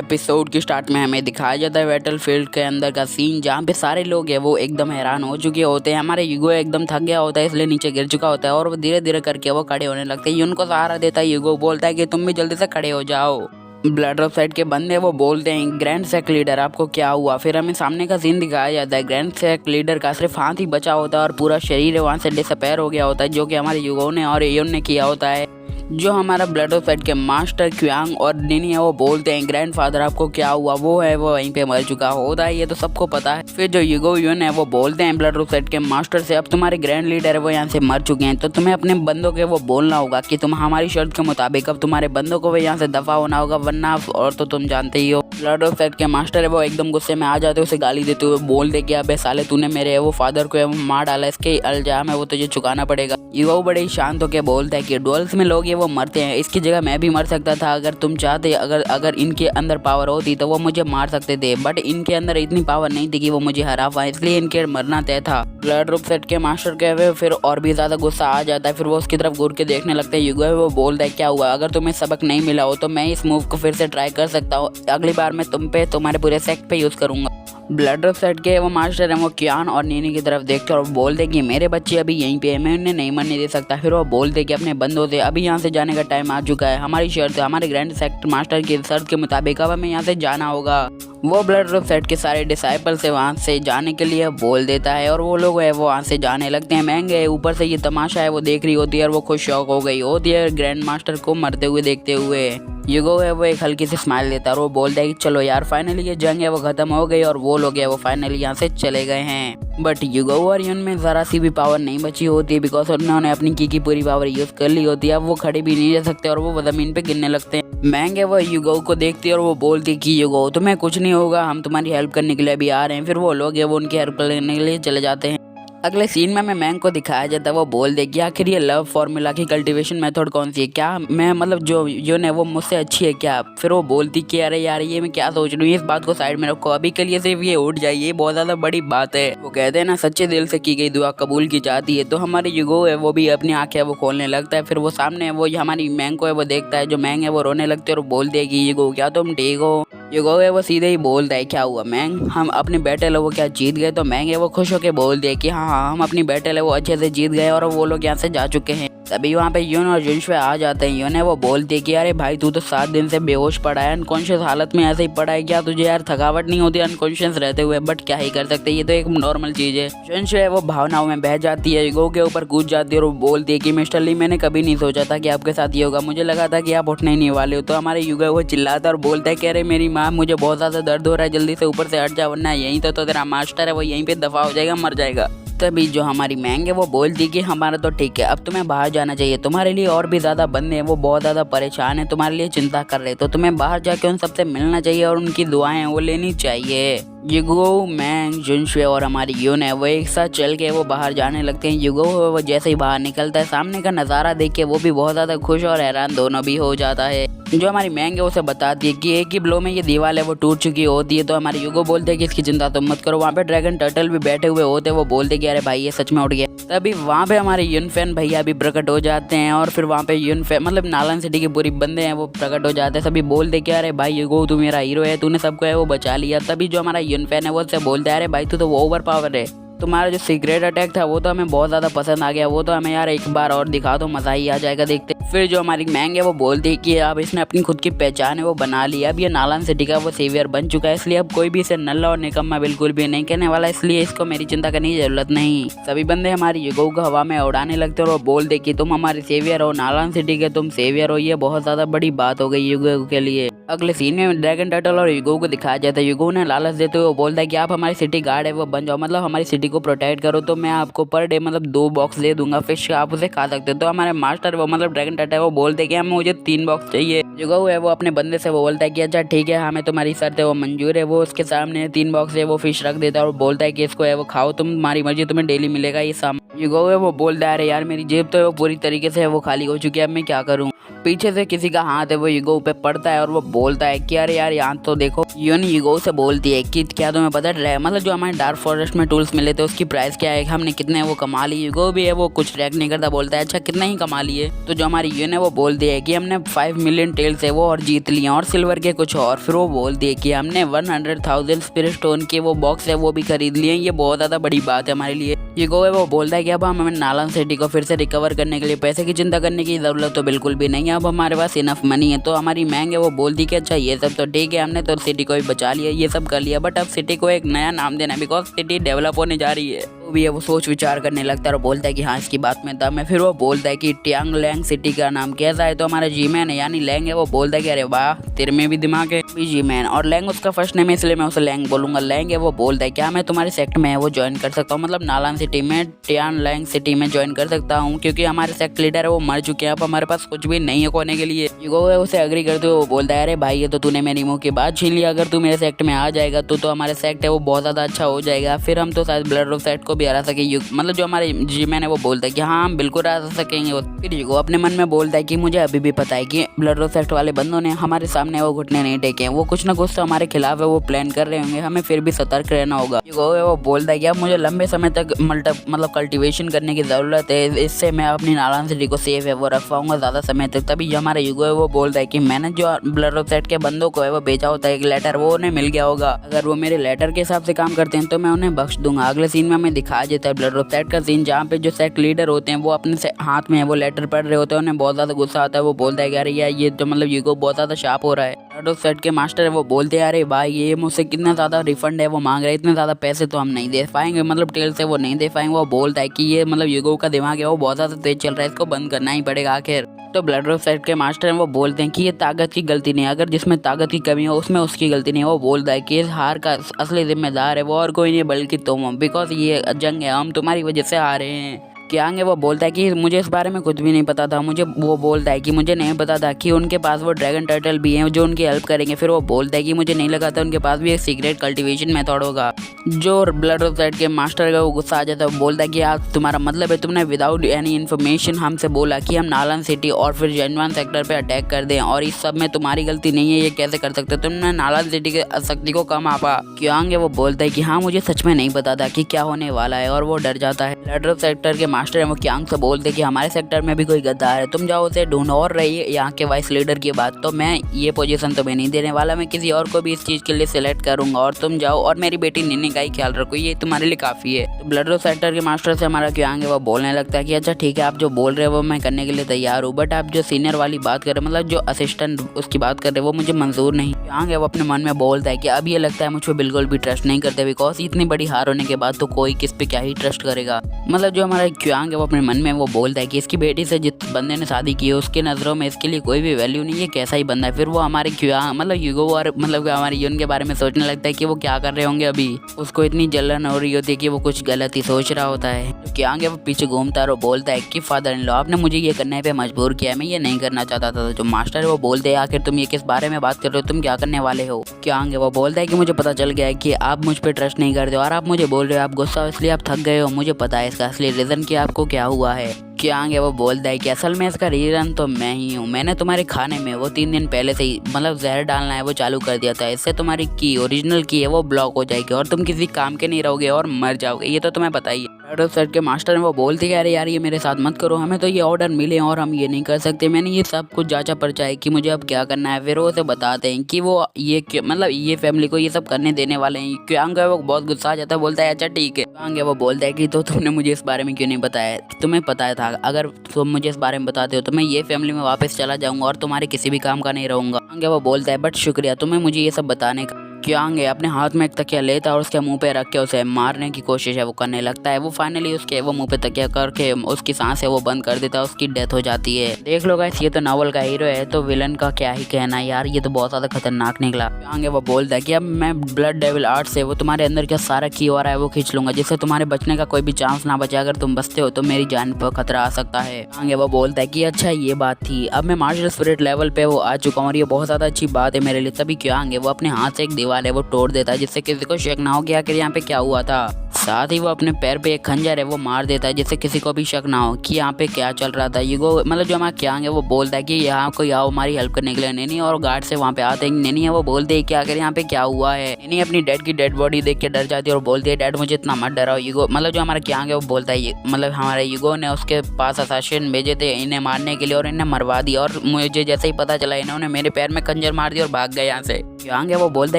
Episode की start में हमें दिखाया जाता है बैटलफील्ड के अंदर का सीन, जहाँ पे सारे लोग हैं वो एकदम हैरान हो चुके होते हैं। हमारे यूगो एकदम थक गया होता है, इसलिए नीचे गिर चुका होता है और वो धीरे धीरे करके वो खड़े होने लगते हैं। यून को सहारा देता है, यूगो बोलता है कि तुम भी जल्दी से खड़े हो जाओ। ब्लड ऑफ साइड के बंदे वो बोलते हैं, ग्रैंड सेक लीडर आपको क्या हुआ। फिर हमें सामने का सीन दिखाया जाता है, ग्रैंड सेक लीडर का सिर्फ हाथ ही बचा होता है और पूरा शरीर वहाँ से डिसअपेयर हो गया होता है, जो कि हमारे यूगो ने और एयोन ने किया होता है। जो हमारा ब्लड ऑफ साइड के मास्टर क्यांग और निनी है वो बोलते हैं, ग्रैंड फादर आपको क्या हुआ। वो है वो वहीं पे मर चुका होता है, ये तो सबको पता है। फिर जो यूगो यून है वो बोलते हैं ब्लड ऑफ साइड के मास्टर से, अब तुम्हारे ग्रैंड लीडर है वो यहाँ से मर चुके हैं, तो तुम्हें अपने बंदों के वो बोलना होगा कि तुम हमारी शर्त के मुताबिक अब तुम्हारे बंदों को भी यहाँ से दफा होना होगा, वरना और तो तुम जानते ही हो। ब्लड ऑफ साइड के मास्टर है वो एकदम गुस्से में आ जाते, उसे गाली देते हुए बोलते कि अबे साले तूने मेरे वो फादर को मार डाला, इसके इल्जाम है वो तुझे चुकाना पड़ेगा। यूगो बड़े ही शांत होकर बोलता है कि डुअल्स में लोग ये वो मरते हैं, इसकी जगह मैं भी मर सकता था अगर तुम चाहते। अगर इनके अंदर पावर होती तो वो मुझे मार सकते थे, बट इनके अंदर इतनी पावर नहीं थी कि वो मुझे हरा पाए, इसलिए इनके मरना तय था। ब्लड ऑफ साइड के मास्टर के हुए फिर और भी ज्यादा गुस्सा आ जाता है, फिर वो उसकी तरफ घूर के देखने लगते हैं। यूगो वो बोलता है क्या हुआ, अगर तुम्हें सबक नहीं मिला हो तो मैं इस मूव को फिर से ट्राई कर सकता हूँ, अगली बार मैं तुम पे तुम्हारे पूरे सेक्ट पे यूज करूंगा। ब्लड ऑफ साइड के वो मास्टर हैं वो क्यान और नीनी की तरफ देखते और बोलते कि मेरे बच्चे अभी यहीं पे है, मैं उन्हें नहीं मरने दे सकता। फिर वो बोलते कि अपने बंदों से अभी यहाँ से जाने का टाइम आ चुका है, हमारी शर्त है, हमारे ग्रैंड सेक्ट मास्टर की शर्त के मुताबिक अब हमें यहाँ से जाना होगा। वो ब्लड ऑफ साइड के सारे डिसाइपल से वहाँ से जाने के लिए बोल देता है और वो लोग है वो वहाँ से जाने लगते हैं। महंगे ऊपर से ये तमाशा है वो देख रही होती है और वो खुद शौक हो गई होती है ग्रैंड मास्टर को मरते हुए देखते हुए। यूगो है वो एक हल्की सी स्माइल देता है और वो बोलता है कि चलो यार फाइनली ये जंग है वो खत्म हो गई और वो लोग है वो फाइनली यहाँ से चले गए हैं। बट यूगो और यून में जरा सी भी पावर नहीं बची होती है, बिकॉज उन्होंने अपनी की पूरी पावर यूज कर ली होती है। अब वो खड़े भी नहीं रह सकते और वो जमीन पे गिरने लगते हैं। महंगे वो यूगो को देखती है और वो बोलती कि यूगो तुम्हें कुछ नहीं होगा, हम तुम्हारी हेल्प करने के लिए भी आ रहे हैं। फिर वो लोग है वो उनकी हेल्प करने के लिए चले जाते हैं। अगले सीन में मैंग को दिखाया जाता है, वो बोल दे कि आखिर ये लव फॉर्मूला की कल्टीवेशन मेथड कौन सी है, क्या मैं मतलब जो यून है वो मुझसे अच्छी है क्या। फिर वो बोलती कि अरे यार ये मैं क्या सोच रही हूँ, इस बात को साइड में रखो, अभी के लिए सिर्फ ये उठ जाइए, ये बहुत ज़्यादा बड़ी बात है। वो कहते हैं ना सच्चे दिल से की गई दुआ कबूल की जाती है, तो हमारे यूगो है वो भी अपनी आँखें वो खोलने लगता है। फिर वो सामने वो हमारी मैंग को है वो देखता है, जो मैंग है वो रोने लगती है और बोल दे कि यूगो क्या तुम ठीक हो। यूगो है वो सीधे ही बोलता है क्या हुआ मैंग, हम अपने बैटल है वो क्या जीत गए। तो मैंग है वो खुश होकर बोल दिया कि हाँ हम अपनी बैटल है वो अच्छे से जीत गए और वो लोग यहाँ से जा चुके हैं। तभी वहाँ पे यून और जुनशुए आ जाते हैं। यून है वो बोलती है कि अरे भाई तू तो 7 दिन से बेहोश पड़ा है, अनकॉन्शियस हालत में ऐसे ही पड़ा है, क्या तुझे यार थकावट नहीं होती अनकॉन्शियस रहते हुए। बट क्या ही कर सकते, ये तो एक नॉर्मल चीज है। जुनशुए वो भावनाओं में बह जाती है, यूगो के ऊपर कूद जाती है और वो बोलती है कि मिस्टर ली मैंने कभी नहीं सोचा था कि आपके साथ ये होगा, मुझे लगा था कि आप उठने ही नहीं वाले हो। तो हमारे यूगो वो चिल्लाता है और बोलता है कि अरे मेरी माँ मुझे बहुत ज्यादा दर्द हो रहा है, जल्दी से ऊपर से हट जा वरना यहीं तो तेरा मास्टर है वो यहीं पे दफा हो जाएगा, मर जाएगा। तभी जो हमारी मैंग है वो बोलती कि हमारा तो ठीक है, अब तुम्हें बाहर जाना चाहिए, तुम्हारे लिए और भी ज्यादा बंदे हैं वो बहुत ज्यादा परेशान है, तुम्हारे लिए चिंता कर रहे, तो तुम्हें बाहर जाके उन सबसे मिलना चाहिए और उनकी दुआएं वो लेनी चाहिए। यूगो मैंग जुनशुए और हमारी यून है वो एक साथ चल के वो बाहर जाने लगते हैं। यूगो वो जैसे ही बाहर निकलता है सामने का नज़ारा देख के वो भी बहुत ज़्यादा खुश और हैरान दोनों भी हो जाता है। जो हमारी मैंग है उसे बताती है कि एक ही ब्लो में ये दीवार है वो टूट चुकी होती है। तो हमारे यूगो बोलते हैं कि इसकी चिंता तुम मत करो, वहाँ पे ड्रैगन टर्टल भी बैठे हुए होते हैं, वो बोलते कि अरे भाई ये सच में उठ गया। तभी वहाँ पे हमारे यूनफैन भैया भी प्रकट हो जाते हैं और फिर वहाँ पे यूनफैन मतलब नालन सिटी के पूरी बंदे हैं वो प्रकट हो जाते हैं। सभी बोलते कि अरे भाई यूगो तू मेरा हीरो है, तूने सबको है वो बचा लिया। तभी जो हमारा यूनफैन है वो उससे बोलता है अरे भाई तू तो वो ओवर पावर है, तुम्हारा जो सीक्रेट अटैक था वो तो हमें बहुत ज़्यादा पसंद आ गया, वो तो हमें यार एक बार और दिखा दो, मज़ा ही आ जाएगा देखते। फिर जो हमारी मैंग है वो बोलती है कि अब इसने अपनी खुद की पहचान है वो बना ली, अब ये नालन सिटी का वो सेवियर बन चुका है, इसलिए अब कोई भी इसे नल्ला और निकम्मा बिल्कुल भी नहीं कहने वाला, इसलिए इसको मेरी चिंता करने की जरूरत नहीं। सभी बंदे हमारी यूगो को हवा में उड़ाने लगते और वो बोलते कि तुम हमारे सेवियर हो, नालन सिटी के तुम सेवियर हो, ये बहुत ज़्यादा बड़ी बात हो गई यूगो के लिए। अगले सीन में ड्रैगन टर्टल और यूगो को दिखाया जाता है। यूगो ने लालच देते हुए बोलता है कि आप हमारी सिटी गार्ड है वो बन जाओ, मतलब हमारी सिटी को प्रोटेक्ट करो, तो मैं आपको पर डे मतलब 2 बॉक्स दे दूंगा फिश, आप उसे खा सकते हो। तो हमारे मास्टर वो मतलब ड्रैगन टर्टल वो बोलते कि मुझे 3 बॉक्स चाहिए। यूगो है वो अपने बंदे से वो बोलता है कि अच्छा ठीक है हमें तुम्हारी शर्त है वो मंजूर है। वो उसके सामने 3 बॉक्स है वो फिश रख देता है और बोलता है कि इसको है वो खाओ, तुम्हारी मर्जी, तुम्हें डेली मिलेगा ये सामान। यूगो है वो बोलता है अरे यार मेरी जेब तो वो पूरी तरीके से वो खाली हो चुकी है, अब मैं क्या करूँ। पीछे से किसी का हाथ है वो ईगो पे पड़ता है और वो बोलता है कि अरे यार यहाँ तो देखो। यून ईगो से बोलती है कि क्या तुम्हें पता है मतलब जो हमारे डार्क फॉरेस्ट में टूल्स मिले थे उसकी प्राइस क्या है, हमने कितने वो कमा ली। ईगो भी है वो कुछ रिएक्ट नहीं करता, बोलता है अच्छा कितना ही कमा लिए। तो जो हमारी यून है वो बोलती है कि हमने 5 मिलियन टेल्स है वो और जीत लिए और सिल्वर के कुछ और। फिर वो बोलती है कि हमने 100,000 स्पिरिट स्टोन के वो बॉक्स है वो भी खरीद लिए, ये बहुत ज़्यादा बड़ी बात है हमारे लिए। ईगो है वो बोलता है कि अब हमें नालन सिटी को फिर से रिकवर करने के लिए पैसे की चिंता करने की ज़रूरत तो बिल्कुल भी नहीं है, अब हमारे पास इनफ मनी है। तो हमारी मैंग है वो बोलती कि अच्छा ये सब तो ठीक है, हमने तो सिटी को भी बचा लिया, ये सब कर लिया, बट अब सिटी को एक नया नाम देना है बिकॉज सिटी डेवलप होने जा रही है। तो भी है वो सोच विचार करने लगता है और बोलता है कि हाँ इसकी बात में दम है। फिर वो बोलता है कि ट्यांग लैंग सिटी का नाम कैसा है। तो हमारा जीमैन है यानी लैंग है वो बोलता है कि अरे वाह तेरे में भी दिमाग है। जीमैन और लैंग उसका फर्स्ट नेम है इसलिए मैं उसे लैंग बोलूंगा। लैंग है वो बोलता है क्या मैं तुम्हारे सेक्ट में है वो ज्वाइन कर सकता हूँ, मतलब नालान सिटी में ट्यांग लैंग सिटी में ज्वाइन कर सकता हूँ क्योंकि हमारे सेक्ट लीडर है वो मर चुके हैं, अब हमारे पास कुछ भी नहीं है खोने के लिए। ईगो है उसे एग्री करते हुए वो बोलता है अरे भाई ये तो तूने मेरी मुंह की बात छीन लिया, अगर तू मेरे सेक्ट में आ जाएगा तो हमारे सेक्ट है वो बहुत ज़्यादा अच्छा हो जाएगा, फिर हम तो शायद ब्लड ऑफ सेक्ट को भी हरा सके। मतलब जो हमारे जीमैन है वो बोलता है कि हाँ हम बिल्कुल हरा सकेंगे। फिर ईगो अपने मन में बोलता है कि मुझे अभी भी पता है कि ब्लड ऑफ सेक्ट वाले बंदों ने हमारे सामने वो घुटने नहीं टेके हैं, वो कुछ ना कुछ तो हमारे खिलाफ है वो प्लान कर रहे होंगे, हमें फिर भी सतर्क रहना होगा। ईगो है वो बोलता है कि अब मुझे लंबे समय तक मतलब कल्टीवेशन करने की ज़रूरत है, इससे मैं अपनी नालान सिटी को सेफ है वो रख पाऊंगा ज़्यादा समय तक। तभी जो हमारा ईगो है वो बोलता है कि मैंने जो ब्लड ऑफ सेक्ट के बंदों को है वो भेजा होता है एक लेटर, वो उन्हें मिल गया होगा, अगर वो मेरे लेटर के हिसाब से काम करते हैं तो मैं उन्हें बख्श दूंगा। अगले सीन में हमें दिखाया जाता है ब्लड ऑफ सेक्ट का सीन जहाँ पे जो सेक्ट लीडर होते हैं वो अपने हाथ में वो लेटर पढ़ रहे होते हैं, उन्हें बहुत ज़्यादा गुस्सा आता है। वो बोलता है कि अरे यार ये तो मतलब ईगो बहुत ज़्यादा शार्प हो रहा है। ब्लड ऑफ सेक्ट के मास्टर है वो बोलते हैं अरे भाई ये मुझसे कितना ज़्यादा रिफंड है वो मांग रहे हैं, इतने ज़्यादा पैसे तो हम नहीं दे पाएंगे, मतलब टेल से वो नहीं दे पाएंगे। वो बोलता है कि ये मतलब ईगो का दिमाग है वो बहुत ज़्यादा तेज चल रहा है, इसको बंद करना ही पड़ेगा आखिर। तो ब्लड ऑफ सेक्ट के मास्टर हैं वो बोलते हैं कि ये ताकत की गलती नहीं है, अगर जिसमें ताकत की कमी हो उसमें उसकी गलती नहीं है। वो बोलता है कि इस हार का असली जिम्मेदार है वो और कोई नहीं बल्कि तुम हो, बिकॉज ये जंग है हम तुम्हारी वजह से हारे हैं। क्यांग है वो बोलता है कि मुझे इस बारे में कुछ भी नहीं पता था, वो बोलता है कि मुझे नहीं पता था कि उनके पास वो ड्रैगन टर्टल भी हैं जो उनकी हेल्प करेंगे। फिर वो बोलता है कि मुझे नहीं लगा था उनके पास भी एक सीक्रेट कल्टीवेशन मेथड होगा। जो ब्लड ऑफ सेक्ट के मास्टर का वो गुस्सा आ जाता है, वो बोलता है कि यार तुम्हारा मतलब है तुमने विदाउट एनी इन्फॉर्मेशन हमसे बोला कि हम नालन सिटी और फिर जेनवान सेक्टर पे अटैक कर दें और इस सब में तुम्हारी गलती नहीं है, ये कैसे कर सकते हो, तुमने नालन सिटी के शक्ति को कम आपा। क्यांग है वो बोलता है कि हाँ मुझे सच में नहीं पता था कि क्या होने वाला है और वो डर जाता है। ब्लड ऑफ सेक्टर के मास्टर है वो क्यांग से बोलते कि हमारे सेक्टर में भी कोई गद्दार है, तुम जाओ उसे ढूंढो और रही यहाँ के वाइस लीडर की बात तो मैं ये पोजीशन तुम्हें नहीं देने वाला, मैं किसी और को भी इस चीज़ के लिए सिलेक्ट करूंगा और तुम जाओ और मेरी बेटी निन्नी का ही ख्याल रखो, ये तुम्हारे लिए काफ़ी है। तो ब्लड ऑफ सेक्टर के मास्टर से हमारा क्यांग है वो बोलने लगता है कि अच्छा ठीक है आप जो बोल रहे हो वो मैं करने के लिए तैयार हूँ, बट आप जो सीनियर वाली बात कर रहे मतलब जो असिस्टेंट उसकी बात कर रहे वो मुझे मंजूर नहीं। क्यांग है वो अपने मन में बोलता है कि अब ये लगता है मुझ पर बिल्कुल भी ट्रस्ट नहीं करते, बिकॉज इतनी बड़ी हार होने के बाद तो कोई किस पे क्या ही ट्रस्ट करेगा। मतलब जो हमारा क्यांग है वो अपने मन में वो बोलता है कि इसकी बेटी से जिस बंदे ने शादी की है उसके नज़रों में इसके लिए कोई भी वैल्यू नहीं है, कैसा ही बंदा है। फिर वो हमारे क्यांग मतलब ईगो और मतलब हमारे यून के बारे में सोचने लगता है कि वो क्या कर रहे होंगे, अभी उसको इतनी जलन हो रही होती है कि वो कुछ गलत ही सोच रहा होता है। तो क्यांग है वो पीछे घूमता है और बोलता है कि फादर इन लॉ आपने मुझे ये करने पे मजबूर किया, मैं ये नहीं करना चाहता था। जो मास्टर है वो बोलते हैं आखिर तुम ये किस बारे में बात कर रहे हो, तुम क्या करने वाले हो। क्यांग है वो बोलता है कि मुझे पता चल गया है कि आप मुझ पर ट्रस्ट नहीं करते और आप मुझे बोल रहे हो आप गुस्सा हो इसलिए आप थक गए हो, मुझे पता है इसका असली रीज़न कि आपको क्या हुआ है। क्यांग है वो बोलता है कि असल में इसका रीज़न तो मैं ही हूँ, मैंने तुम्हारे खाने में वो 3 दिन पहले से ही मतलब जहर डालना है वो चालू कर दिया था, इससे तुम्हारी की ओरिजिनल की है वो ब्लॉक हो जाएगी और तुम किसी काम के नहीं रहोगे और मर जाओगे, ये तो तुम्हें पता ही है। ब्लड ऑफ सेक्ट के मास्टर हैं वो बोलते हैं अरे यार ये मेरे साथ मत करो, हमें तो ये ऑर्डर मिले और हम ये नहीं कर सकते, मैंने ये सब कुछ जांचा परचा है कि मुझे अब क्या करना है। फिर वो उसे बताते हैं कि वो ये मतलब ये फैमिली को ये सब करने देने वाले हैं। क्यांग है वो बहुत गुस्सा आ जाता है, बोलता है अच्छा ठीक है। क्यांग है वो बोलता है कि तो तुमने मुझे इस बारे में क्यों नहीं बताया, तुम्हें पता था अगर तुम मुझे इस बारे में बताते हो तो मैं ये फैमिली में वापस चला जाऊंगा और तुम्हारे किसी भी काम का नहीं रहूंगा। क्यांग है वो बोलता है बट शुक्रिया तुम्हें मुझे ये सब बताने का। क्यांग है अपने हाथ में एक तकिया लेता है और उसके मुंह पे रख के उसे मारने की कोशिश है वो करने लगता है। वो फाइनली उसके वो मुंह पे तकिया करके उसकी सांस है वो बंद कर देता है, उसकी डेथ हो जाती है। देख लो गाइस ये तो नॉवल का हीरो है तो विलन का क्या ही कहना यार, ये तो बहुत ज्यादा खतरनाक निकला। क्यांग है वो बोलता है कि अब मैं ब्लड डेविल आर्ट से वो तुम्हारे अंदर क्या सारा की हो रहा है वो खींच लूंगा, जिससे तुम्हारे बचने का कोई भी चांस ना बचे, अगर तुम बचते हो तो मेरी जान पर खतरा आ सकता है। क्यांग है वो बोलता है कि अच्छा ये बात थी, अब मैं मार्शल स्पिरिट लेवल पे वो आ चुका हूँ और ये बहुत ज्यादा अच्छी बात है मेरे लिए। तभी क्यांग है वो अपने हाथ से एक दीवार है वो तोड़ देता है, जिससे किसी को शक ना हो कि आखिर यहाँ पे क्या हुआ था। साथ ही वो अपने पैर पे एक खंजर है वो मार देता है, जिससे किसी को भी शक ना हो कि यहाँ पे क्या चल रहा था। यूगो मतलब जो हमारा क्यांग है वो बोलता है कि यहाँ कोई आओ हमारी हेल्प करने के लिए। नैनी और गार्ड से वहाँ पे आते हैं। नैनी है वो बोलते है कि आखिर यहाँ पे क्या हुआ है। नैनी अपनी डैड की डेड बॉडी देख के डर जाती है और बोलती है डैड मुझे इतना मत डराओ। यूगो मतलब जो हमारा क्यांग है वो बोलता है मतलब हमारे यूगो ने उसके पास असासिन भेजे थे इन्हें मारने के लिए और इन्हें मरवा दिया, और मुझे जैसे ही पता चला इन्होंने मेरे पैर में खंजर मार दिया और भाग गए यहाँ से। क्यांग है वो बोलता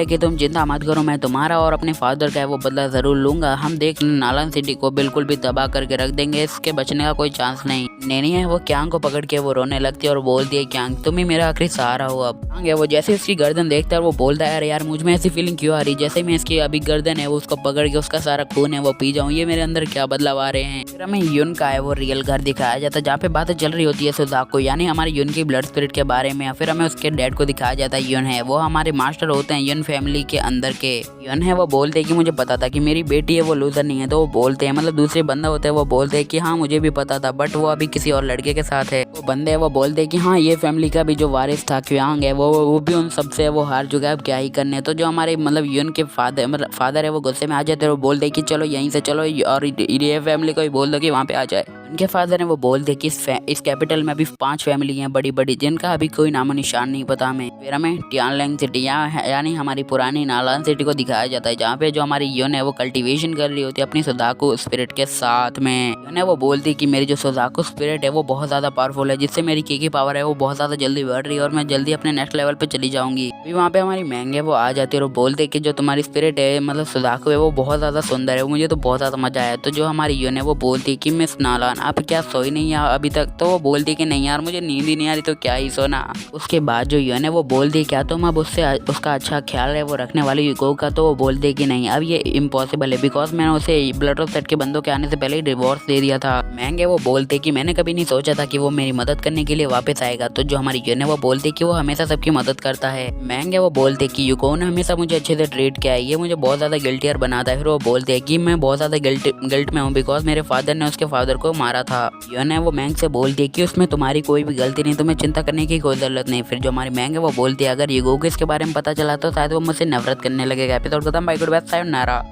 है कि तुम चिंता मत करो, मैं तुम्हारा और अपने फादर का है वो बदला जरूर लूंगा। हम देख नालन सिटी को बिल्कुल भी तबाह करके रख देंगे, इसके बचने का कोई चांस नहीं। नैनी है वो क्यांग को पकड़ के वो रोने लगती है और बोलती है क्यांग तुम ही मेरा आखिरी सहारा हो। अब क्यांग है वो जैसे उसकी गर्दन देखता है वो बोलता है यार मुझ में ऐसी फीलिंग क्यों आ रही, जैसे मैं इसकी अभी गर्दन है वो उसको पकड़ के उसका सारा खून है वो पी जाऊँ, ये मेरे अंदर क्या बदलाव आ रहे हैं। फिर हमें युन का है वो रियल घर दिखाया जाता है, जहाँ पे बातें चल रही होती है सुजाको यानी हमारे युन की ब्लड स्पिरिट के बारे में। फिर हमें उसके डैड को दिखाया जाता है। युन है वो हमारे मास्टर होते हैं युन फैमिली के अंदर के। युन है वो बोलते हैं कि मुझे पता था कि मेरी बेटी है वो लूजर नहीं है, तो वो बोलते हैं मतलब दूसरे बंदा होते हैं वो बोलते हैं कि हाँ मुझे भी पता था बट वो अभी किसी और लड़के के साथ है। वो बंदे वो बोलते हैं कि हाँ ये फैमिली का भी जो वारिस था क्यांग है वो भी उन सबसे वो हार चुका है, अब क्या ही करने। तो जो हमारे मतलब युन के फादर है वो गुस्से में आ जाते हैं और बोलते हैं कि चलो यहीं से चलो और ये फैमिली को ही बोल दो कि वहाँ पे आ जाए। उनके फादर ने वो बोलते कि इस कैपिटल में अभी 5 फैमिली हैं बड़ी बड़ी, जिनका अभी कोई नामो निशान नहीं पता हमें। फिर हमें टियानलैंग सिटी यानी हमारी पुरानी नालान सिटी को दिखाया जाता है, जहाँ पे जो हमारी युन है वो कल्टीवेशन कर रही होती है अपनी सुजाको स्पिरिट के साथ में। युन है वो बोलती कि मेरी जो सुजाको स्पिरिट है वो बहुत ज्यादा पावरफुल है, जिससे मेरी की पावर है वो बहुत ज्यादा जल्दी बढ़ रही है और मैं जल्दी अपने नेक्स्ट लेवल पे चली जाऊंगी। अभी वहाँ पे हमारी मैंग है वो आ जाती है और बोलते कि जो तुम्हारी स्पिरिट है मतलब सुजाको है वो बहुत ज्यादा सुंदर है, मुझे तो बहुत ज्यादा मजा आया। तो जो हमारी युन है वो बोलती कि मिस नालान आप क्या सोई नहीं है अभी तक? तो वो बोलती कि नहीं यार मुझे नींद ही नहीं आ रही, तो क्या ही सोना। उसके बाद जो युन है वो बोलती क्या तुम अब उसका अच्छा ख्याल है वो रखने वाली युगो का? तो वो बोलते कि नहीं अब ये इम्पॉसिबल है, बिकॉज मैंने उसे ब्लड ऑफ सेट के बंदों के आने से पहले ही डिवोर्स दे दिया था। मैंग है वो बोलते कि मैंने कभी नहीं सोचा था कि वो मेरी मदद करने के लिए वापस आएगा। तो जो हमारी युन है वो बोलती कि वो हमेशा सबकी मदद करता है। मैंग है वो बोलते कि युगो ने हमेशा मुझे अच्छे से ट्रीट किया है, ये मुझे बहुत ज्यादा गिल्टियर बनाता है। फिर वो बोलते हैं कि मैं बहुत ज्यादा गिल्ट में हूँ बिकॉज मेरे फादर ने उसके फादर को मारा था। युन है वो मैंग से बोलती है कि उसमें तुम्हारी कोई भी गलती नहीं, तुम्हें चिंता करने की कोई जरूरत नहीं। फिर जो हमारी मैंग है वो बोलती है अगर युगो को इसके बारे में पता चला तो शायद वो मुझसे नफरत करने लगेगा। एपिसोड खत्म, बाय गुड बाय, सायोनारा।